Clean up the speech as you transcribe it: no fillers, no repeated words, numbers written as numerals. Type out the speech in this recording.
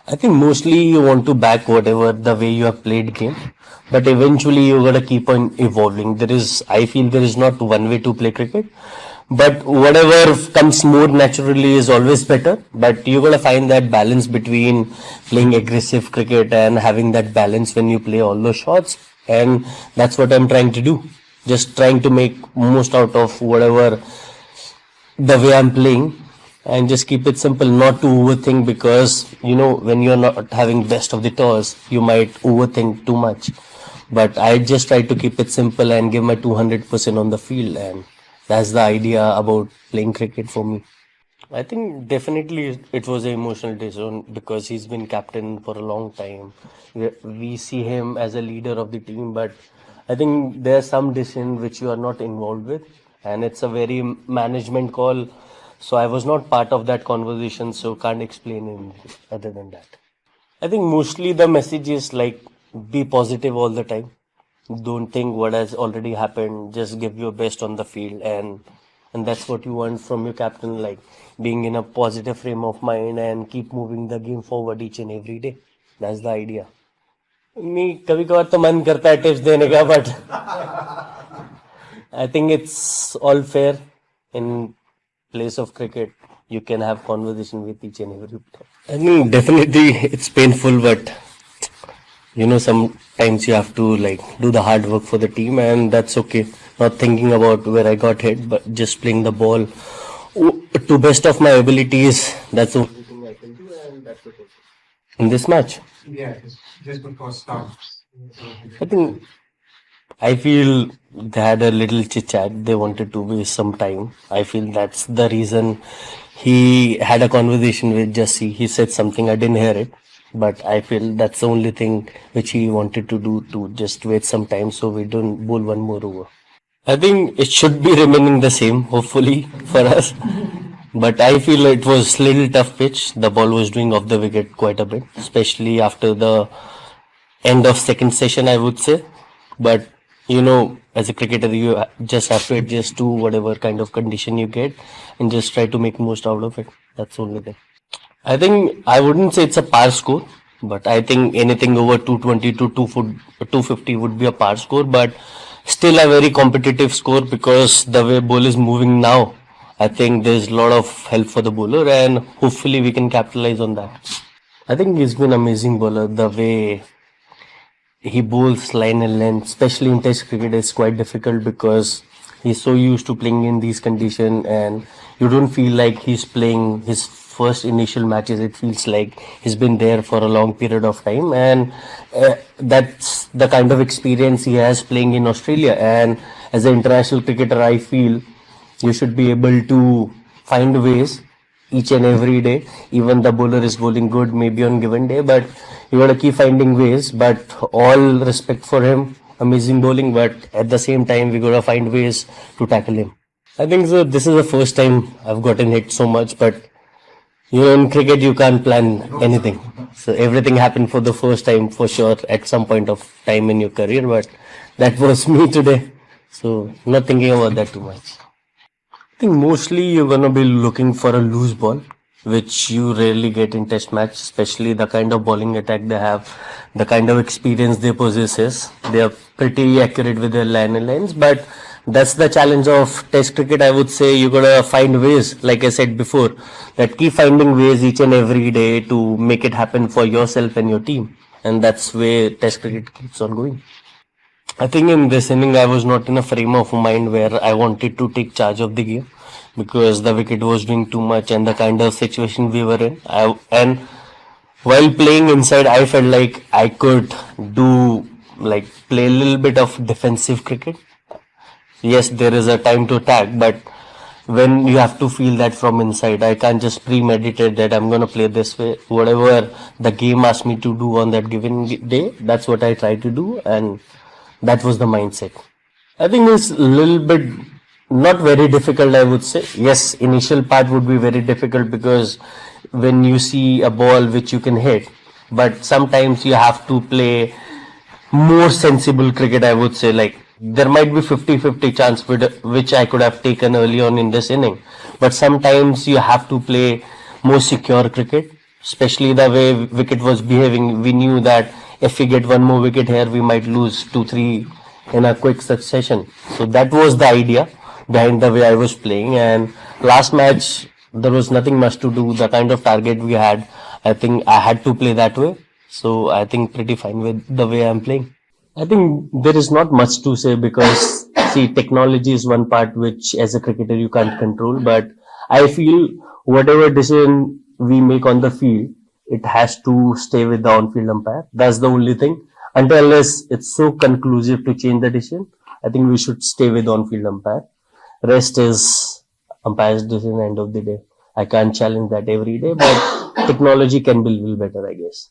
I think mostly you want to back whatever the way you have played game, but eventually you gotta keep on evolving. I feel there is not one way to play cricket, but whatever comes more naturally is always better. But you gotta find that balance between playing aggressive cricket and having that balance when you play all those shots, and that's what I'm trying to do. Just trying to make most out of whatever the way I'm playing and just keep it simple, not to overthink because when you're not having best of the toss, you might overthink too much. But I just try to keep it simple and give my 200% on the field, and that's the idea about playing cricket for me. I think definitely it was an emotional decision because he's been captain for a long time. We see him as a leader of the team, but I think there's some decision which you are not involved with, and it's a very management call. So I was not part of that conversation, so can't explain anything other than that. I think mostly the message is like be positive all the time. Don't think what has already happened. Just give your best on the field, and that's what you want from your captain, like being in a positive frame of mind and keep moving the game forward each and every day. That's the idea. Me कभी कभार तो मन करता है tips देने का, but I think it's all fair. In place of cricket, you can have conversation with each and every player. I think definitely it's painful, but sometimes you have to like do the hard work for the team, and that's okay. Not thinking about where I got hit, but just playing the ball to best of my abilities. That's the only thing I can do, and that's okay. In this match, Yeah, just before start. I think I feel they had a little chit chat. They wanted to waste some time. I feel that's the reason he had a conversation with Jesse. He said something, I didn't hear it, but I feel that's the only thing which he wanted to do, to just wait some time so we don't bowl one more over. I think it should be remaining the same, hopefully, for us. But I feel it was little tough pitch. The ball was doing off the wicket quite a bit, especially after the end of second session, I would say. But as a cricketer, you just have to adjust to whatever kind of condition you get and just try to make most out of it. That's the only thing. I think I wouldn't say it's a par score, but I think anything over 220 to 250 would be a par score, but still a very competitive score because the way ball is moving now, I think there's a lot of help for the bowler, and hopefully we can capitalize on that. I think he's been amazing bowler. The way he bowls line and length, especially in Test cricket, is quite difficult because he's so used to playing in these conditions, and you don't feel like he's playing his first initial matches. It feels like he's been there for a long period of time, and that's the kind of experience he has playing in Australia. And as an international cricketer, I feel you should be able to find ways each and every day. Even the bowler is bowling good maybe on given day, but you gotta keep finding ways. But all respect for him, amazing bowling, but at the same time we gotta find ways to tackle him. I think so. This is the first time I've gotten hit so much, but in cricket you can't plan anything. So everything happened for the first time for sure at some point of time in your career, but that was me today. So not thinking about that too much. I think mostly you're gonna be looking for a loose ball, which you rarely get in Test match, especially the kind of bowling attack they have, the kind of experience they possess. They are pretty accurate with their line and lines, but that's the challenge of Test cricket. I would say you gotta find ways, like I said before, that keep finding ways each and every day to make it happen for yourself and your team, and that's where Test cricket keeps on going. I think in this inning, I was not in a frame of mind where I wanted to take charge of the game because the wicket was doing too much and the kind of situation we were in. And while playing inside, I felt like I could play a little bit of defensive cricket. Yes, there is a time to attack, but when you have to feel that from inside, I can't just premeditate that I'm going to play this way. Whatever the game asked me to do on that given day, that's what I try to do, and that was the mindset. I think it's a little bit not very difficult, I would say. Yes, initial part would be very difficult because when you see a ball which you can hit, but sometimes you have to play more sensible cricket, I would say. Like there might be 50-50 chance which I could have taken early on in this inning, but sometimes you have to play more secure cricket. especially the way wicket was behaving. We knew that if we get one more wicket here, we might lose 2-3 in a quick succession. So that was the idea behind the way I was playing. And last match, there was nothing much to do. The kind of target we had, I think I had to play that way. So I think pretty fine with the way I'm playing. I think there is not much to say because see, technology is one part which, as a cricketer, you can't control. But I feel whatever decision we make on the field, it has to stay with the on-field umpire. That's the only thing. Until unless it's so conclusive to change the decision, I think we should stay with on-field umpire. Rest is umpire's decision. End of the day, I can't challenge that every day, but technology can be a little better, I guess.